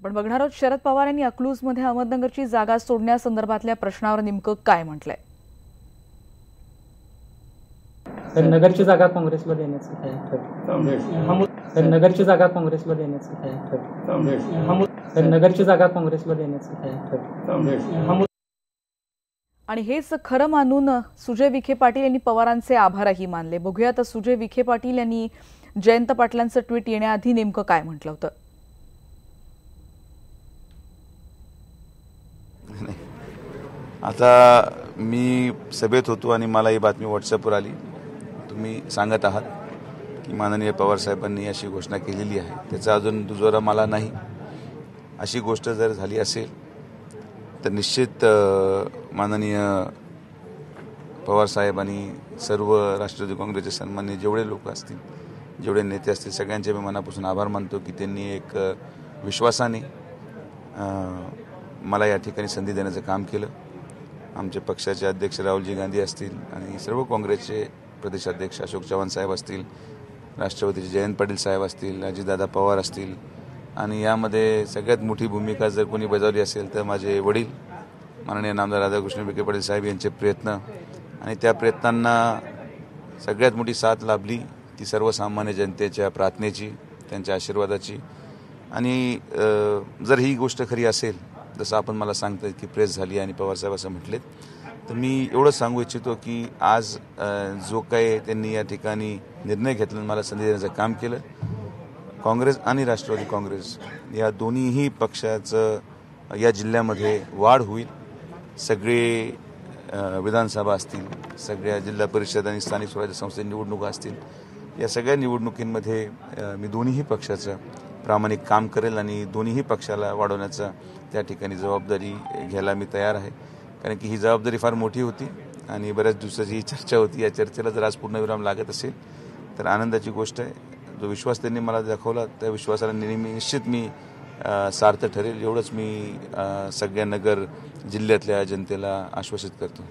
पण बघणार आहोत शरद पवार यांनी अकलूजमध्ये अहमदनगरची जागा सोडण्यासंदर्भातल्या प्रश्नावर नेमकं काय म्हटलंय। तर नगरची जागा काँग्रेसला देण्याचं काय ठरलं? तर नगरची जागा काँग्रेसला देण्याचं काय ठरलं? तर नगरची जागा काँग्रेसला देण्याचं काय ठरलं? आणि हेच खरं मानून सुजय विखे पाटील यांनी पवारांचे आभारही मानले। बघूयात सुजय विखे पाटील यांनी जयंत पाटलांचं ट्विट येण्याआधी नेमकं काय म्हटलं होतं। आता मी सभेत होतो आणि मला ही बातमी व्हॉट्सअपवर आली। तुम्ही सांगत आहात की माननीय पवार साहेबांनी अशी घोषणा केलेली आहे, त्याचा अजून दुजोरा मला नाही। अशी गोष्ट जर झाली असेल तर निश्चित माननीय पवार साहेबांनी सर्व राष्ट्रवादी काँग्रेसचे सन्माननीय जेवढे लोक असतील, जेवढे नेते असतील, सगळ्यांचे मी मनापासून आभार मानतो की त्यांनी एक विश्वासाने मला या ठिकाणी संधी देण्याचं काम केलं। आमचे पक्षाचे अध्यक्ष राहुलजी गांधी असतील आणि सर्व काँग्रेसचे प्रदेशाध्यक्ष अशोक चव्हाण साहेब असतील, राष्ट्रवादीचे जयंत पाटील साहेब असतील, अजितदादा पवार असतील, आणि यामध्ये सगळ्यात मोठी भूमिका जर कोणी बजावली असेल तर माझे वडील माननीय नामदार राधाकृष्ण विखे पाटील साहेब यांचे प्रयत्न, आणि त्या प्रयत्नांना सगळ्यात मोठी साथ लाभली ती सर्वसामान्य जनतेच्या प्रार्थनेची, त्यांच्या आशीर्वादाची। आणि जर ही गोष्ट खरी असेल जसं आपण मला सांगताय की प्रेस झाली आणि पवारसाहेब असं म्हटलेत, तर मी एवढंच सांगू इच्छितो की आज जो काही त्यांनी या ठिकाणी निर्णय घेतला, मला संधी देण्याचं काम केलं, काँग्रेस आणि राष्ट्रवादी काँग्रेस या दोन्हीही पक्षाचं या जिल्ह्यामध्ये वाढ होईल। सगळे विधानसभा असतील, सगळ्या जिल्हा परिषद आणि स्थानिक स्वराज्य संस्थे निवडणुका असतील, या सगळ्या निवडणुकींमध्ये मी दोन्हीही पक्षाचं प्रामाणिक काम करेल आणि दोन्हीही पक्षाला वाढवण्याचा त्या ठिकाणी जबाबदारी घ्यायला मी तयार आहे। कारण की ही जबाबदारी फार मोठी होती आणि बऱ्याच दिवसाची ही चर्चा होती। या चर्चेला जर आज पूर्णविराम लागत असेल तर आनंदाची गोष्ट आहे। जो विश्वास त्यांनी मला दाखवला त्या विश्वासाला नेहमी निश्चित मी सार्थ ठरेल एवढंच मी सगळ्या नगर जिल्ह्यातल्या जनतेला आश्वासित करतो।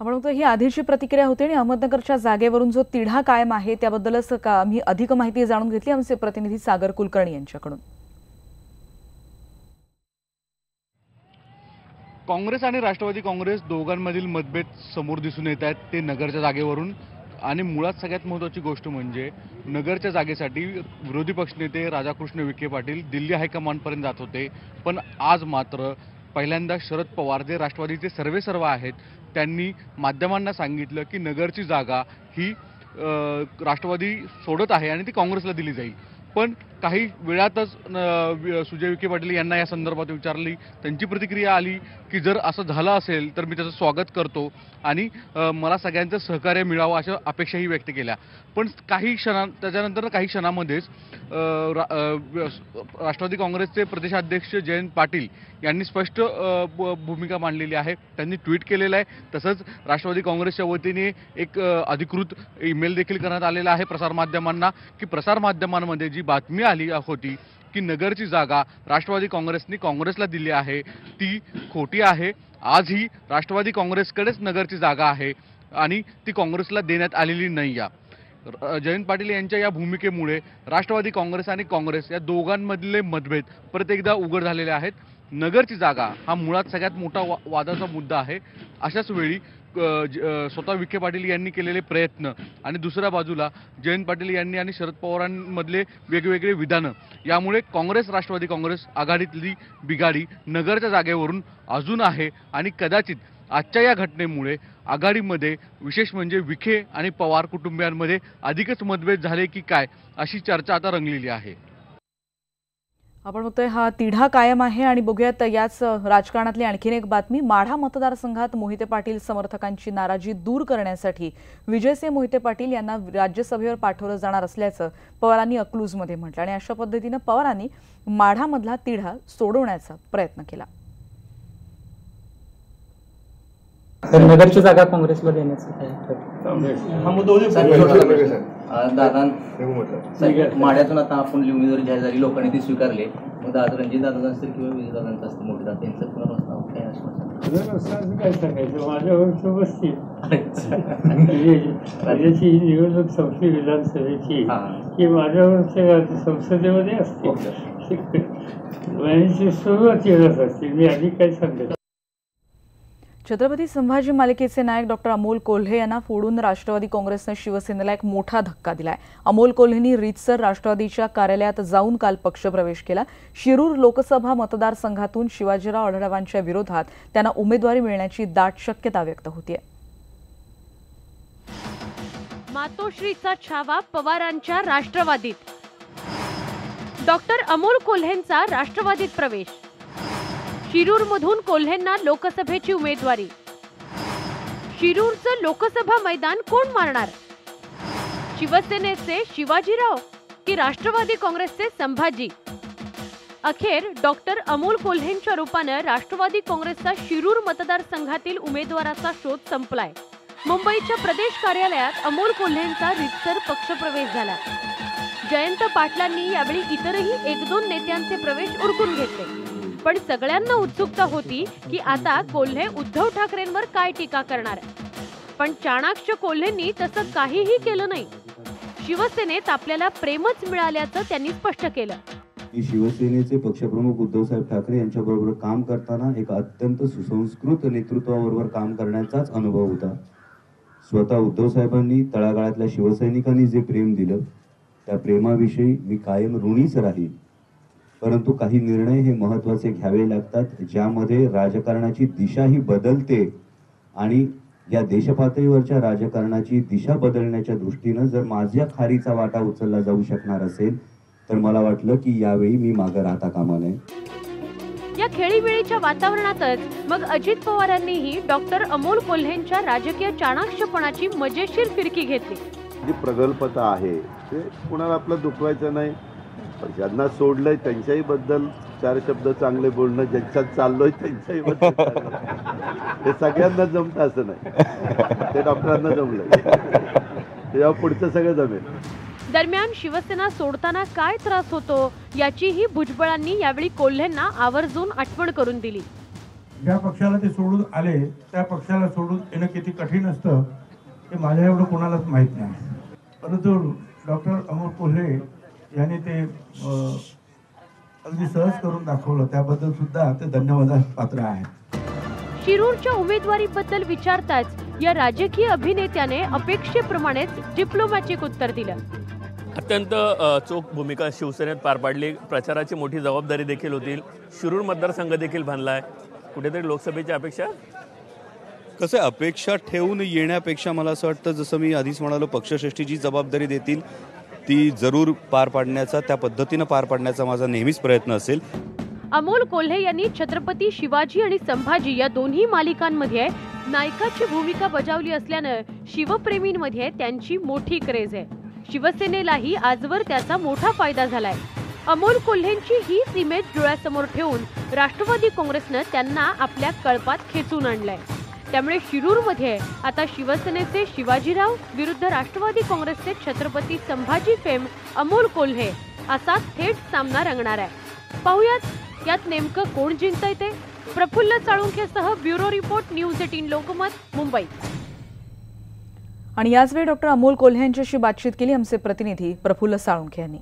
आपण बघतो ही आधीची प्रतिक्रिया होती आणि अहमदनगरच्या जागेवरून जो तिढा कायम आहे त्याबद्दलच आम्ही अधिक माहिती जाणून घेतली आमचे प्रतिनिधी सागर कुलकर्णी यांच्याकडून। काँग्रेस आणि राष्ट्रवादी काँग्रेस दोघांमधील मतभेद समोर दिसून येत आहेत ते नगरच्या जागेवरून। आणि मुळात सगळ्यात महत्त्वाची गोष्ट म्हणजे नगरच्या जागेसाठी विरोधी पक्षनेते राधाकृष्ण विखे पाटील दिल्ली हायकमांडपर्यंत जात होते, पण आज मात्र पहिल्यांदा शरद पवार जे राष्ट्रवादीचे सर्वेसर्वा आहेत त्यांनी माध्यमांना सांगितलं की नगरची जागा ही राष्ट्रवादी सोडत आहे आणि ती काँग्रेसला दिली जाईल। पण काही वेळातच सुजय विखे पाटील यांना या संदर्भात विचारली, त्यांची प्रतिक्रिया आली की जर असं झालं असेल तर मी त्याचं स्वागत करतो आणि मला सगळ्यांचं सहकार्य मिळावं अशा अपेक्षाही व्यक्त केल्या। पण त्याच्यानंतर काही क्षणामध्येच राष्ट्रवादी काँग्रेसचे प्रदेशाध्यक्ष जयंत पाटील यांनी स्पष्ट भूमिका मांडलेली आहे। त्यांनी ट्विट केलेलं आहे, तसंच राष्ट्रवादी काँग्रेसच्या वतीने एक अधिकृत ईमेल देखील करण्यात आलेला आहे प्रसारमाध्यमांना की प्रसारमाध्यमांमध्ये जी बातमी आली होती की नगरची जागा राष्ट्रवादी काँग्रेसने काँग्रेसला दिली आहे ती खोटी आहे। आजही राष्ट्रवादी काँग्रेसकडेच नगरची जागा आहे आणि ती काँग्रेसला देण्यात आलेली नाही आहे। जयंत पाटील यांच्या या भूमिकेमुळे राष्ट्रवादी काँग्रेस आणि काँग्रेस या दोघांमधले मतभेद परत एकदा उघड झालेले आहेत। नगरची जागा हा मुळात सगळ्यात मोठा वादाचा मुद्दा आहे। अशाच वेळी स्वतः विखे पाटील यांनी केलेले प्रयत्न आणि दुसऱ्या बाजूला जयंत पाटील यांनी आणि शरद पवारांमधले वेगवेगळे विधानं यामुळे काँग्रेस राष्ट्रवादी काँग्रेस आघाडीतली बिघाडी नगरच्या जागेवरून अजून आहे आणि कदाचित आजच्या या घटनेमुळे आघाडीमध्ये विशेष म्हणजे विखे आणि पवार कुटुंबियांमध्ये अधिकच मतभेद झाले की काय अशी चर्चा आता रंगलेली आहे। आपण बघतोय हा तिढा कायम आहे आणि बघूयात याच राजकारणातली आणखीन एक बातमी। माढा मतदारसंघात मोहिते पाटील समर्थकांची नाराजी दूर करण्यासाठी विजयसिंह मोहिते पाटील यांना राज्यसभेवर पाठवलं जाणार असल्याचं पवारांनी अकलूजमध्ये म्हटलं आणि अशा पद्धतीनं पवारांनी माढामधला तिढा सोडवण्याचा प्रयत्न केला। तर नगरची जागा काँग्रेसला देण्याचं काय ठरलं? दादा माढ्यातून आता आपण उमेदवारी जाहीर झाली, लोकांनी ती स्वीकारली, मग दादा रणजित दादा असतील किंवा विजय दादांचं असतं मोठे दादा त्यांचं पुनर्वसनावर काय आश्वासन? काय सांगायचं, माझ्या बसतील माझ्याची ही निवडणूक संपली विधानसभेची की माझ्यावर संसदेमध्ये असते। वयाची सुरुवातीलाच असते. मी आधी काय सांगतो. छत्रपती संभाजी मालिकेचे नायक डॉक्टर अमोल कोल्हे यांना फोडून राष्ट्रवादी काँग्रेसनं शिवसेनेला एक मोठा धक्का दिलाय. अमोल कोल्हेंनी रीतसर राष्ट्रवादीच्या कार्यालयात जाऊन काल पक्षप्रवेश केला. शिरूर लोकसभा मतदारसंघातून शिवाजीराव आढळरावांच्या विरोधात त्यांना उमेदवारी मिळण्याची दाट शक्यता व्यक्त होतीये. मातोश्रीचा छावा पवारांच्या राष्ट्रवादीत. डॉक्टर अमोल कोल्हेंचा राष्ट्रवादीत प्रवेश. शिरूरमधून कोल्हेंना लोकसभेची उमेदवारी. शिरूरचं लोकसभा मैदान कोण मारणार? शिवसेनेचे शिवाजीराव की राष्ट्रवादी काँग्रेसचे संभाजी? अखेर डॉक्टर अमोल कोल्हेंच्या रूपानं राष्ट्रवादी काँग्रेसचा शिरूर मतदारसंघातील उमेदवाराचा शोध संपलाय. मुंबईच्या प्रदेश कार्यालयात अमोल कोल्हेंचा रीतसर पक्षप्रवेश झाला. जयंत पाटलांनी यावेळी इतरही 1-2 नेत्यांचे प्रवेश उरकून घेतले. पण सगळ्यांना उत्सुकता होती की आता कोल्हे उद्धव ठाकरेंवर काय टीका करणार. पण चाणाक्ष कोल्हेंनी तसं काहीही केलं नाही. शिवसेनेत आपल्याला प्रेमच मिळाल्याचं त्यांनी स्पष्ट केलं. शिवसेनेचे पक्षप्रमुख उद्धवसाहेब ठाकरे यांच्याबरोबर काम करताना एक अत्यंत सुसंस्कृत नेतृत्वाबरोबर काम करण्याचाच अनुभव होता. स्वतः उद्धवसाहेबांनी तळागाळातल्या शिवसैनिकांनी जे प्रेम दिलं त्या प्रेमाविषयी मी कायम ऋणीच राहील. परंतु काही निर्णय हे महत्त्वाचे घ्यावे लागतात ज्यामध्ये राजकारणाची दिशाही बदलते आणि या देशपातळीवरच्या राजकारणाची दिशा बदलण्याच्या दृष्टीनं जर माझ्या खारीचा वाटा उचलला जाऊ शकणार असेल तर मला वाटलं की यावेळी मी मागे राहता कामा नये. या खेळीमेळीच्या वातावरणातच मग अजित पवारांनीही डॉक्टर अमोल कोल्हेंच्या राजकीय चाणाक्षपणाची मजेशीर फिरकी घेतली. जी प्रगल्भता आहे ते कुणाला आपलं दुखवायचं नाही. ज्यांना सोडलंय त्यांच्याही बद्दल 4 शब्द चांगले बोलणं, ज्यांच्यात चाललोय त्यांच्याही बद्दल हे सगळ्यांना जमतं असं नाही. ते डॉक्टरांना जमलंय तेव्हा पुढचं सगळं जमेल. दरम्यान शिवसेना सोडताना काय त्रास होतो याचीही भुजबळांनी यावेळी कोल्हेंना आवर्जून आठवण करून दिली. ज्या पक्षाला ते सोडून आले त्या पक्षाला सोडून येणं किती कठीण असतं हे माझ्या एवढं कोणालाच माहीत नाही. परंतु डॉक्टर अमोल कोल्हे यांनी ते अगदी सहज करून दाखवलं. त्याबद्दल सुद्धा ते धन्यवादास पात्र आहे. शिरूरच्या उमेदवारीबद्दल विचारताच या राजकीय अभिनेत्याने अपेक्षेप्रमाणेच डिप्लोमॅटिक उत्तर दिलं. अत्यंत चोख भूमिका शिवसेनेत पार पाडली. प्रचाराची मोठी जबाबदारी देखील होती. शिरूर मतदारसंघ देखील बांधलाय. कुठेतरी लोकसभेची अपेक्षा कसं अपेक्षा ठेवून येण्यापेक्षा मला असं वाटतं जसं मी आधीच म्हणालो पक्षश्रेष्ठी जी जबाबदारी देतील ती जरूर पार पाडण्याचा त्या पद्धतीनं पार पाडण्याचा माझा नेहमीच प्रयत्न असेल. अमोल कोल्हे यांनी छत्रपती शिवाजी आणि संभाजी या दोन्ही मालिकांमध्ये नायकाची भूमिका बजावली असल्यानं शिवप्रेमींमध्ये त्यांची मोठी क्रेज आहे. शिवसेनेलाही आजवर त्याचा मोठा फायदा झालाय. अमोल कोल्हेंची हीच इमेज डोळ्यासमोर ठेवून राष्ट्रवादी काँग्रेसनं त्यांना आपल्या कळपात खेचून आणलंय. त्यामुळे शिरूरमध्ये आता शिवसेनेचे शिवाजीराव विरुद्ध राष्ट्रवादी काँग्रेसचे छत्रपती संभाजी फेम अमोल कोल्हे असा थेट सामना रंगणार आहे. पाहुयात यात नेमकं कोण जिंकतंय ते. प्रफुल्ल साळुंखेसह bureau report news 18 Lokmat Mumbai. आणि याच वेळी डॉक्टर अमोल कोल्हे यांच्याशी बातचीत केली आमचे प्रतिनिधी प्रफुल्ल साळुंखे यांनी.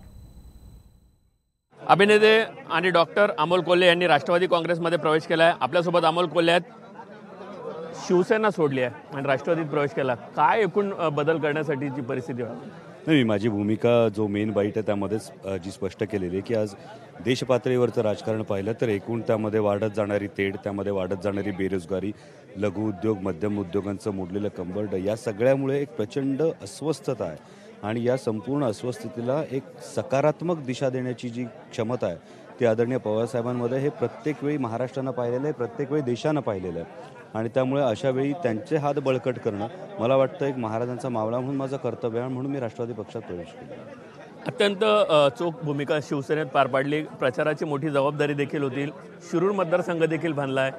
अभिनेते आणि डॉक्टर अमोल कोल्हे यांनी राष्ट्रवादी काँग्रेसमध्ये प्रवेश केलाय. आपल्यासोबत अमोल कोल्हे आहेत. शिवसेना सोडली आहे आणि राष्ट्रवादीत प्रवेश केला. काय एकूण बदल करण्यासाठीची परिस्थिती नाही. माझी भूमिका जो मेन बाईट आहे त्यामध्येच जी स्पष्ट केलेली आहे की आज देशपातळीवरचं राजकारण पाहिलं तर एकूण त्यामध्ये वाढत जाणारी तेढ, त्यामध्ये वाढत जाणारी बेरोजगारी, लघु उद्योग, मध्यम उद्योगांचं मोडलेलं कंबरड या सगळ्यामुळे एक प्रचंड अस्वस्थता आहे. आणि या संपूर्ण अस्वस्थतेला एक सकारात्मक दिशा देण्याची जी क्षमता आहे ती आदरणीय पवारसाहेबांमध्ये हे प्रत्येक वेळी महाराष्ट्रानं पाहिलेलं आहे, प्रत्येक वेळी देशानं पाहिलेलं आहे. आणि त्यामुळे अशा वेळी त्यांचे हात बळकट करणं मला वाटतं एक महाराजांचा मावळा म्हणून माझं कर्तव्य आहे. म्हणून मी राष्ट्रवादी पक्षात प्रवेश केला. अत्यंत चोख भूमिका शिवसेनेत पार पाडली. प्रचाराची मोठी जबाबदारी देखील होती. शिरूर मतदारसंघ देखील बांधलाय.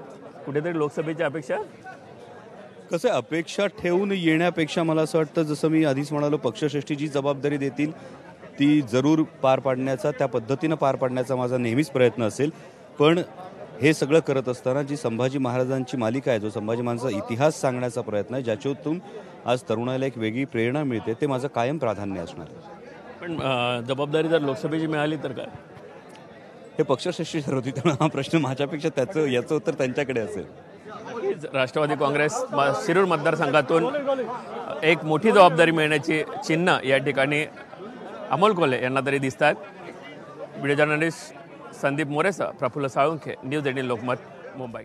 कुठेतरी लोकसभेची अपेक्षा कसं अपेक्षा ठेवून येण्यापेक्षा मला असं वाटतं जसं मी आधीच म्हणालो पक्षश्रेष्ठी जी जबाबदारी देतील ती जरूर पार पाडण्याचा त्या पद्धतीनं पार पाडण्याचा माझा नेहमीच प्रयत्न असेल. पण हे सगळं करत असताना जी संभाजी महाराजांची मालिका आहे, जो संभाजी महाराजांचा इतिहास सांगण्याचा प्रयत्न आहे, ज्याच्यातून आज तरुणाला एक वेगळी प्रेरणा मिळते, ते माझं कायम प्राधान्य असणार आहे. पण जबाबदारी जर लोकसभेची मिळाली तर काय? हे पक्षश्रेष्ठी ठरवतील. त्यामुळे हा प्रश्न माझ्यापेक्षा याचं उत्तर त्यांच्याकडे असेल. राष्ट्रवादी काँग्रेस शिरूर मतदारसंघातून एक मोठी जबाबदारी मिळण्याची चिन्ह या ठिकाणी अमोल कोल्हे यांना तरी दिसतात. व्हिडिओ जर्नलिस्ट संदीप मोरेसह प्रफुल्ल साळुंखे, न्यूज 18 लोकमत, मुंबई.